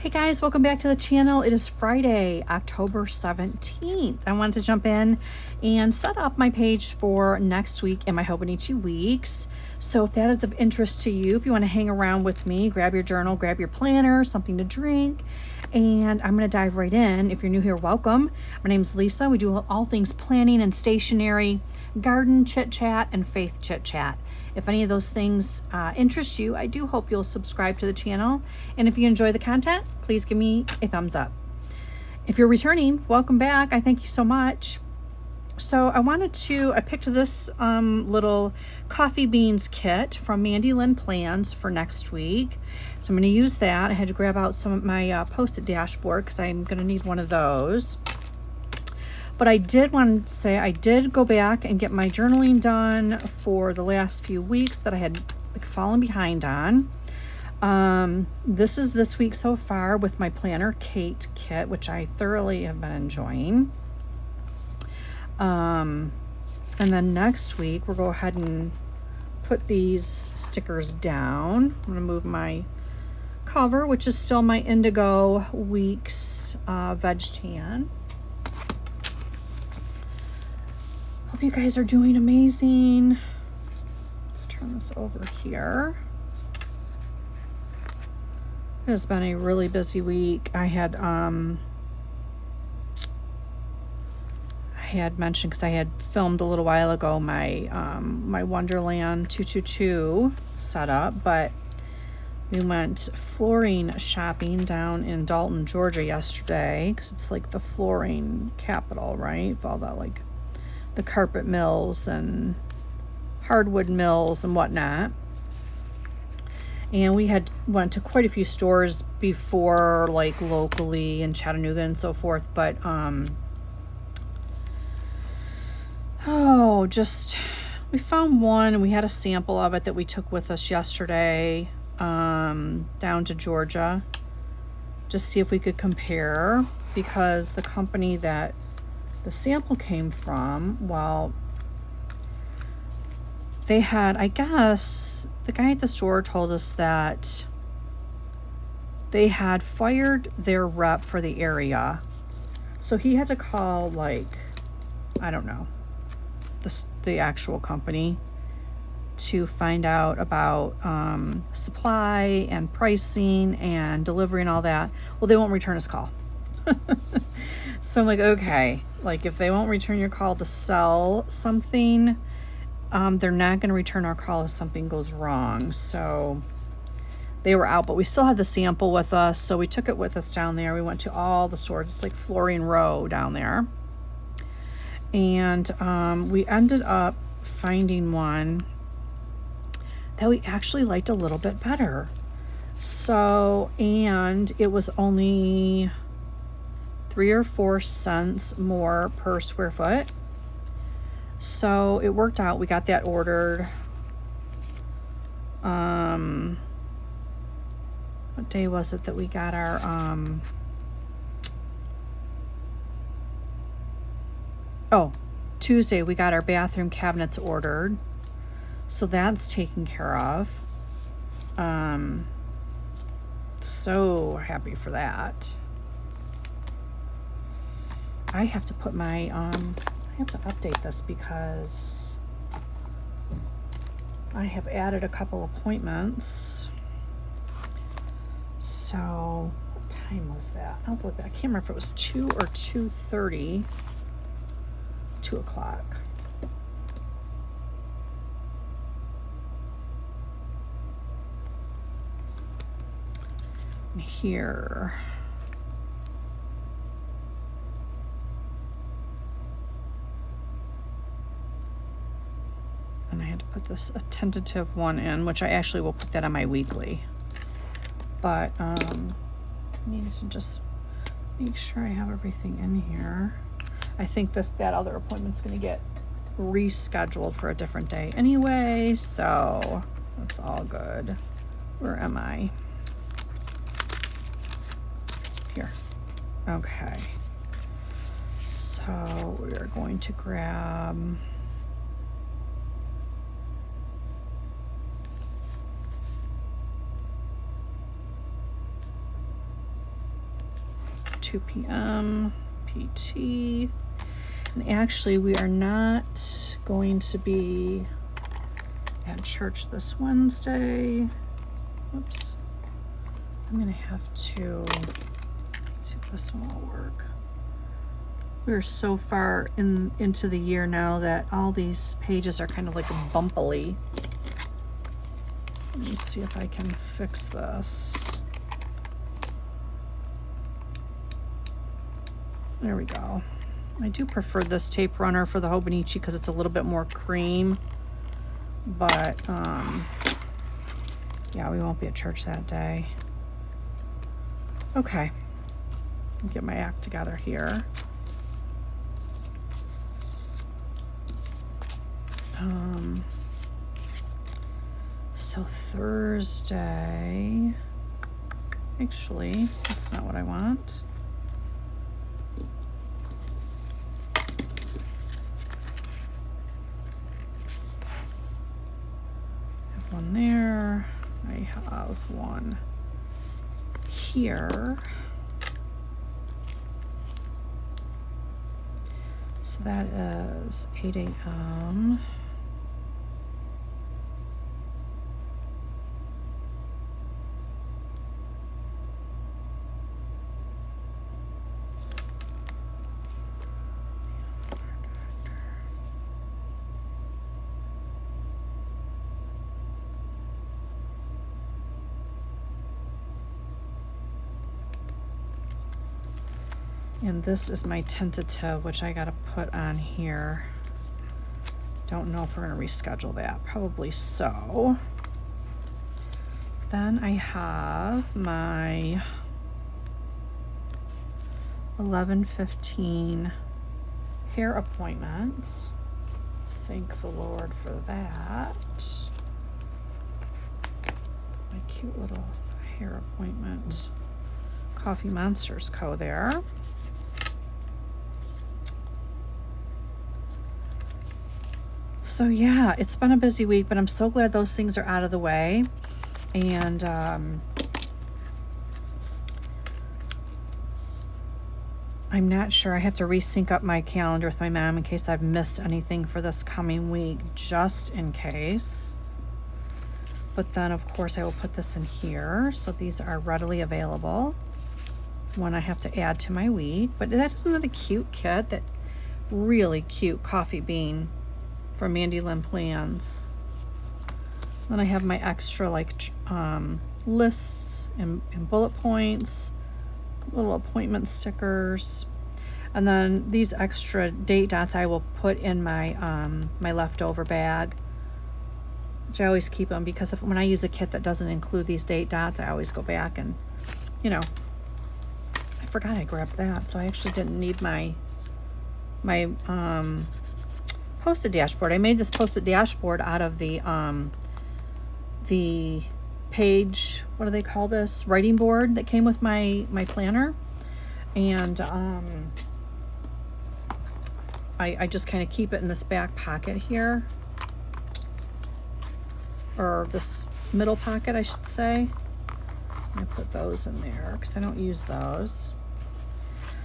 Hey guys, welcome back to the channel. It is Friday, October 17th. I wanted to jump in and set up my page for next week in my Hobonichi weeks. So if that is of interest to you, if you want to hang around with me, grab your journal, grab your planner, something to drink, and I'm going to dive right in. If you're new here, welcome. My name is Lisa. We do all things planning and stationery, garden chit chat, and faith chit chat. If any of those things interest you, I do hope you'll subscribe to the channel. And if you enjoy the content, please give me a thumbs up. If you're returning, welcome back. I thank you so much. So I picked this little coffee beans kit from Mandy Lynn Plans for next week. So I'm going to use that. I had to grab out some of my Post-it dashboard because I'm going to need one of those. But I did want to say I did go back and get my journaling done for the last few weeks that I had fallen behind on. This is this week so far with my Planner Kate kit, which I thoroughly have been enjoying. And then next week we'll go ahead and put these stickers down. I'm going to move my cover, which is still my Indigo Weeks Veg Tan. Hope you guys are doing amazing. Let's turn this over here. It has been a really busy week. I had mentioned, because I had filmed a little while ago my my Wonderland 222 setup, but we went flooring shopping down in Dalton, Georgia yesterday, because it's like the flooring capital, right? With all that, like the carpet mills and hardwood mills and whatnot. And we went to quite a few stores before, like locally in Chattanooga and so forth, but we found one and we had a sample of it that we took with us yesterday down to Georgia, just see if we could compare, because the company that the sample came from, well, they had, I guess, the guy at the store told us that they had fired their rep for the area. So he had to call, like, I don't know, the actual company to find out about supply and pricing and delivery and all that. Well, they won't return his call. So I'm like, okay, like if they won't return your call to sell something, they're not going to return our call if something goes wrong. So they were out, but we still had the sample with us. So we took it with us down there. We went to all the stores. It's like Flooring Row down there. And we ended up finding one that we actually liked a little bit better. So, and it was only 3 or 4 cents more per square foot. So it worked out. We got that ordered. What day was it that we got our Tuesday we got our bathroom cabinets ordered. So that's taken care of. So happy for that. I have to put my, I have to update this because I have added a couple appointments. So, what time was that? I'll look back. I can't remember if it was 2 or 2:30. 2 o'clock. And here. And I had to put a tentative one in, which I actually will put that on my weekly. But I need to just make sure I have everything in here. I think that other appointment's going to get rescheduled for a different day anyway, so that's all good. Where am I? Here. Okay. So we are going to grab 2 p.m. PT. And actually, we are not going to be at church this Wednesday. Whoops. I'm going to have to see if this one will work. We're so far into the year now that all these pages are kind of like bumpily. Let me see if I can fix this. There we go. I do prefer this tape runner for the Hobonichi because it's a little bit more cream. But, yeah, we won't be at church that day. Okay. Get my act together here. So Thursday, actually, that's not what I want. I have one there. I have one here. So that is 8 a.m. And this is my tentative, which I gotta put on here. Don't know if we're gonna reschedule that. Probably so. Then I have my 11:15 hair appointment. Thank the Lord for that. My cute little hair appointment. Coffee Monsters Co. there. So yeah, it's been a busy week, but I'm so glad those things are out of the way. And I'm not sure. I have to resync up my calendar with my mom in case I've missed anything for this coming week, just in case. But then, of course, I will put this in here. So these are readily available when I have to add to my week. But isn't that a cute kit? That really cute coffee bean from Mandy Lynn Plans. Then I have my extra like lists and bullet points, little appointment stickers, and then these extra date dots I will put in my my leftover bag, which I always keep them because when I use a kit that doesn't include these date dots, I always go back and, you know, I forgot I grabbed that, so I actually didn't need my Post-it dashboard. I made this Post-it dashboard out of the page, what do they call this? Writing board that came with my planner. And I just kind of keep it in this back pocket here. Or this middle pocket, I should say. I put those in there because I don't use those.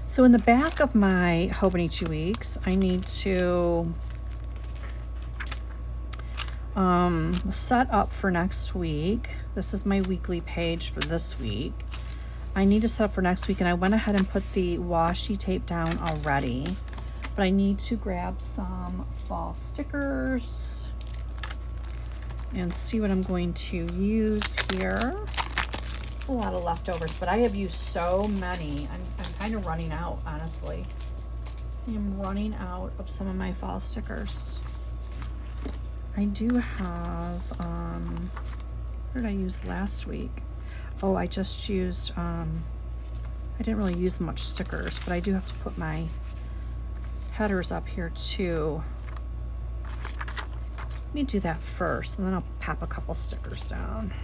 So in the back of my Hobonichi Weeks, I need to set up for next week. This is my weekly page for this week. I need to set up for next week, and I went ahead and put the washi tape down already, but I need to grab some fall stickers and see what I'm going to use here. A lot of leftovers, but I have used so many. I'm kind of running out, honestly. I'm running out of some of my fall stickers. I do have, what did I use last week? Oh, I just used, I didn't really use much stickers, but I do have to put my headers up here too. Let me do that first, and then I'll pop a couple stickers down.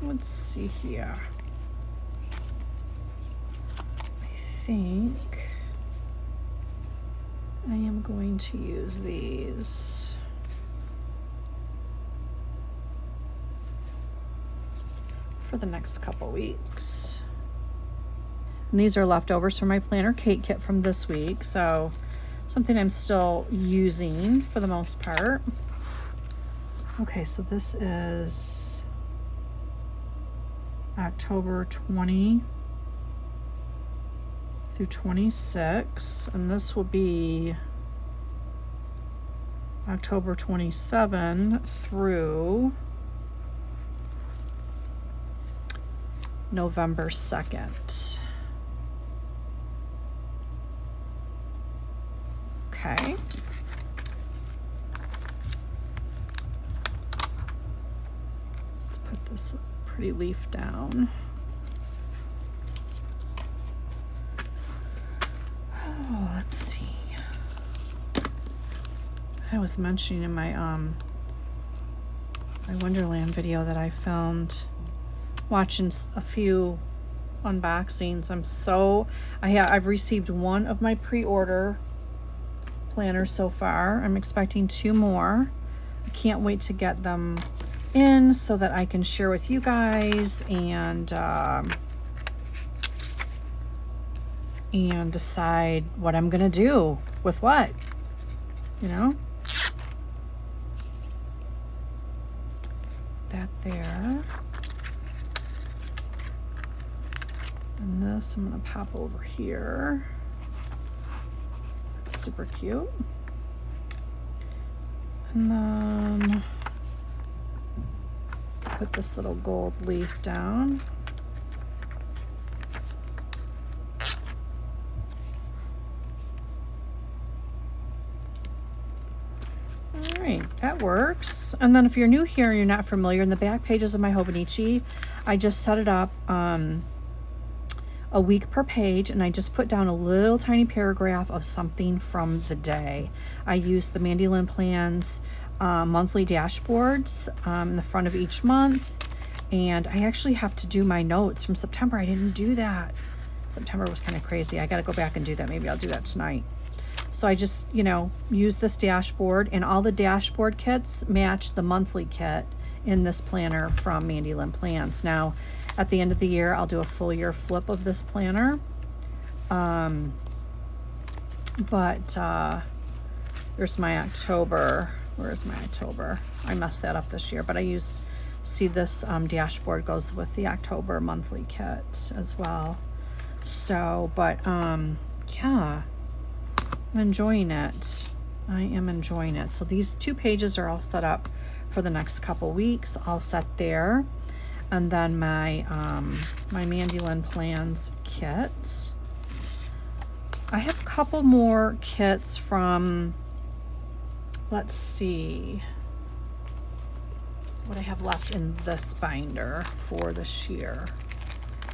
Let's see here. I think I am going to use these. for the next couple weeks. And these are leftovers from my planner cake kit from this week, so something I'm still using for the most part. Okay, so this is October 20 through 26, and this will be October 27 through November 2nd. Okay. Let's put this pretty leaf down. Oh, let's see. I was mentioning in my my Wonderland video that I filmed watching a few unboxings. I've received one of my pre-order planners so far. I'm expecting 2 more. I can't wait to get them in so that I can share with you guys and decide what I'm gonna do with what, you know. That there. And this I'm gonna pop over here. That's super cute. And then put this little gold leaf down. All right, that works. And then if you're new here and you're not familiar, in the back pages of my Hobonichi, I just set it up a week per page, and I just put down a little tiny paragraph of something from the day. I use the Mandy Lynn Plans monthly dashboards in the front of each month, and I actually have to do my notes from September. I didn't do that. September was kind of crazy. I got to go back and do that. Maybe I'll do that tonight. So I just, use this dashboard, and all the dashboard kits match the monthly kit in this planner from Mandy Lynn Plans. Now, at the end of the year, I'll do a full year flip of this planner. There's my October. Where's my October? I messed that up this year, but see this dashboard goes with the October monthly kit as well. So, yeah, I'm enjoying it. I am enjoying it. So these 2 pages are all set up for the next couple weeks. All set there. And then my my Mandy Lynn Plans kit. I have a couple more kits from, let's see what I have left in this binder for this year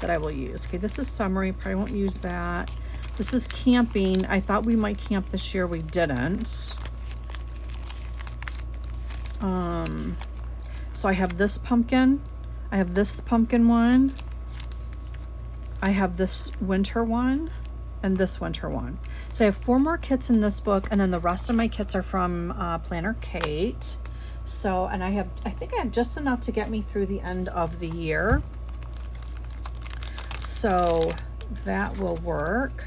that I will use. Okay, this is summary. Probably won't use that. This is camping. I thought we might camp this year. We didn't. So I have this pumpkin. I have this pumpkin one. I have this winter one and this winter one. So I have 4 more kits in this book, and then the rest of my kits are from Planner Kate. So, and I think I have just enough to get me through the end of the year. So that will work.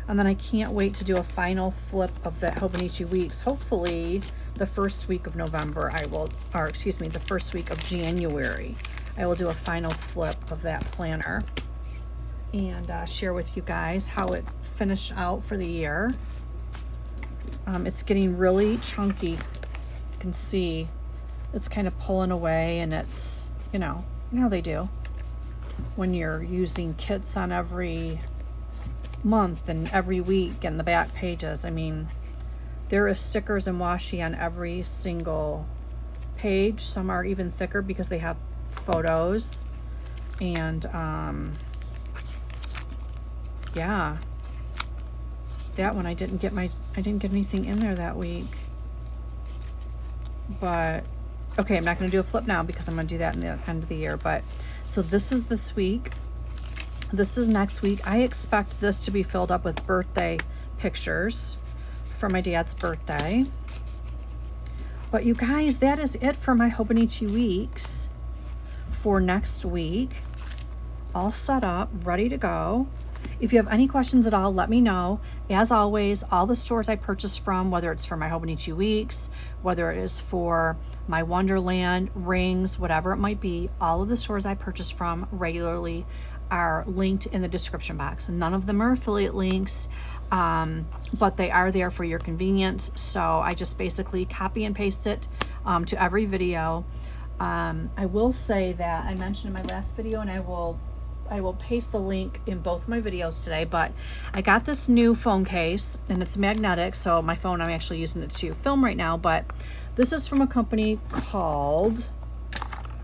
And then I can't wait to do a final flip of the Hobonichi weeks. Hopefully the first week of November the first week of January, I will do a final flip of that planner and share with you guys how it finished out for the year. It's getting really chunky. You can see it's kind of pulling away, and it's, you know how they do when you're using kits on every month and every week and the back pages. I mean, there is stickers and washi on every single page. Some are even thicker because they have photos. And yeah, that one I didn't get anything in there that week. But okay, I'm not going to do a flip now because I'm going to do that in the end of the year. But so this is this week. This is next week. I expect this to be filled up with birthday pictures for my dad's birthday. But you guys, that is it for my Hobonichi weeks for next week, all set up, ready to go. If you have any questions at all, let me know. As always, all the stores I purchase from, whether it's for my Hobonichi Weeks, whether it is for my Wonderland, rings, whatever it might be, all of the stores I purchase from regularly are linked in the description box. None of them are affiliate links, but they are there for your convenience. So I just basically copy and paste it to every video. I will say that I mentioned in my last video, and I will paste the link in both my videos today, but I got this new phone case and it's magnetic. So my phone, I'm actually using it to film right now, but this is from a company called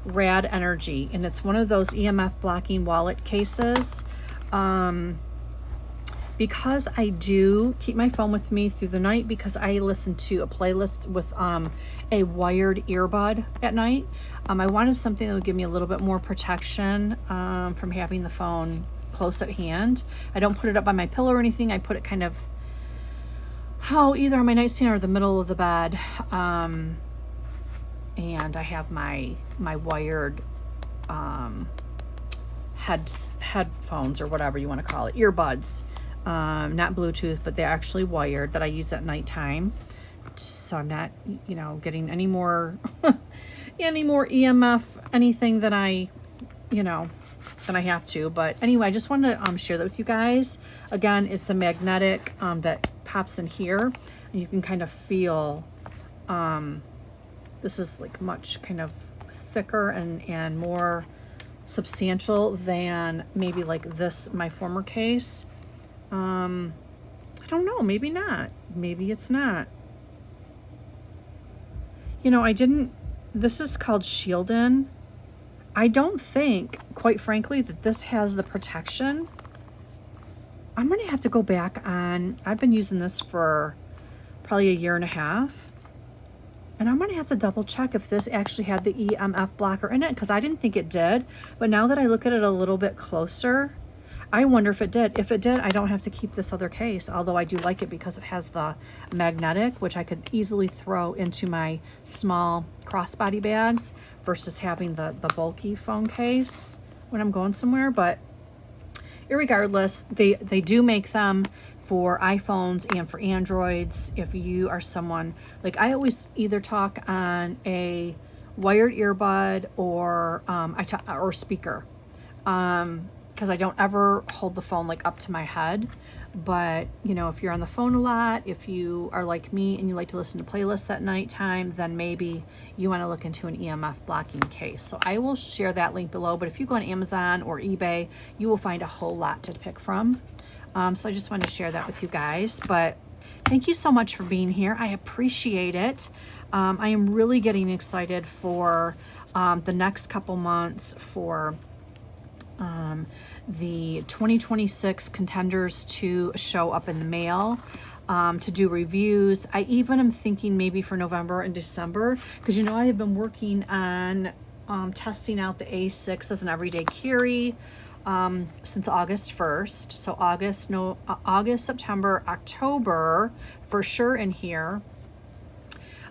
Rad Energy, and it's one of those EMF blocking wallet cases. Because I do keep my phone with me through the night, because I listen to a playlist with a wired earbud at night, I wanted something that would give me a little bit more protection from having the phone close at hand. I don't put it up by my pillow or anything. I put it kind of either on my nightstand or the middle of the bed. And I have my wired headphones, or whatever you want to call it, earbuds. Not Bluetooth, but they're actually wired, that I use at nighttime. So I'm not, getting any more, EMF, anything that I have to. But anyway, I just wanted to share that with you guys. Again, it's a magnetic that pops in here, and you can kind of feel, this is like much kind of thicker and more substantial than maybe like this, my former case. I don't know, maybe not. Maybe it's not. This is called Shieldin. I don't think, quite frankly, that this has the protection. I'm going to have to go back on, I've been using this for probably 1.5 years. And I'm going to have to double check if this actually had the EMF blocker in it, because I didn't think it did. But now that I look at it a little bit closer, I wonder if it did. If it did, I don't have to keep this other case, although I do like it because it has the magnetic, which I could easily throw into my small crossbody bags versus having the bulky phone case when I'm going somewhere. But irregardless, they do make them for iPhones and for Androids. If you are someone, like, I always either talk on a wired earbud or or speaker, because I don't ever hold the phone like up to my head. But if you're on the phone a lot, if you are like me and you like to listen to playlists at nighttime, then maybe you want to look into an EMF blocking case. So I will share that link below, but if you go on Amazon or eBay, you will find a whole lot to pick from. So I just wanted to share that with you guys. But thank you so much for being here. I appreciate it. I am really getting excited for the next couple months for the 2026 contenders to show up in the mail, to do reviews. I even am thinking maybe for November and December, because I have been working on testing out the A6 as an everyday carry since August 1st. So August, September, October for sure in here.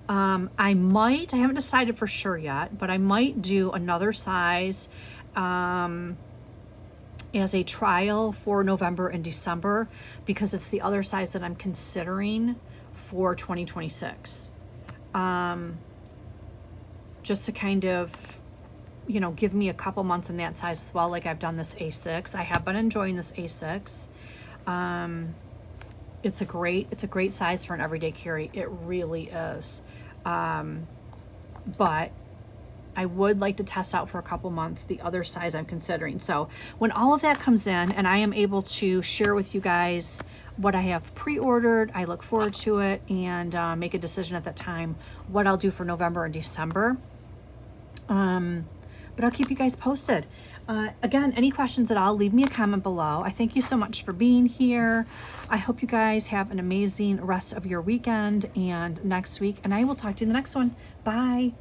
I haven't decided for sure yet, but I might do another size as a trial for November and December, because it's the other size that I'm considering for 2026. Just to kind of, give me a couple months in that size as well. Like, I've done this A6. I have been enjoying this A6. It's a great size for an everyday carry. It really is. But I would like to test out for a couple months the other size I'm considering. So when all of that comes in and I am able to share with you guys what I have pre-ordered, I look forward to it, and make a decision at that time what I'll do for November and December. But I'll keep you guys posted. Again, any questions at all, leave me a comment below. I thank you so much for being here. I hope you guys have an amazing rest of your weekend and next week, and I will talk to you in the next one. Bye.